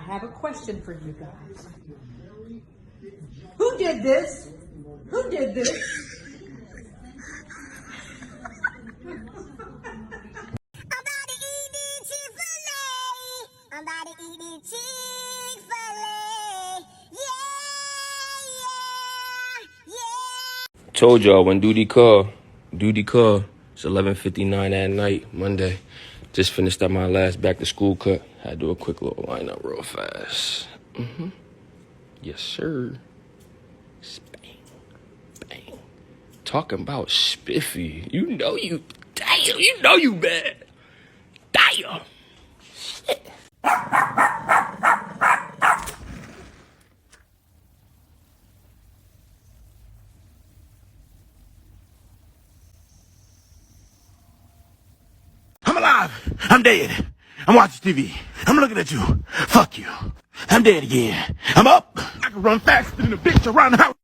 have a question for you guys. Who did this? Who did this? I'm about to eat the Chick-fil-A. Yeah. Told y'all when Duty call. It's 11:59 at night, Monday. Just finished up my last back to school cut. Had to do a quick little lineup real fast. Yes, sir. Bang, bang. Talking about spiffy. You know you bad. Damn. Shit. I'm alive. I'm dead. I'm watching TV. I'm looking at you. Fuck you. I'm dead again. I'm up. I can run faster than a bitch around the house.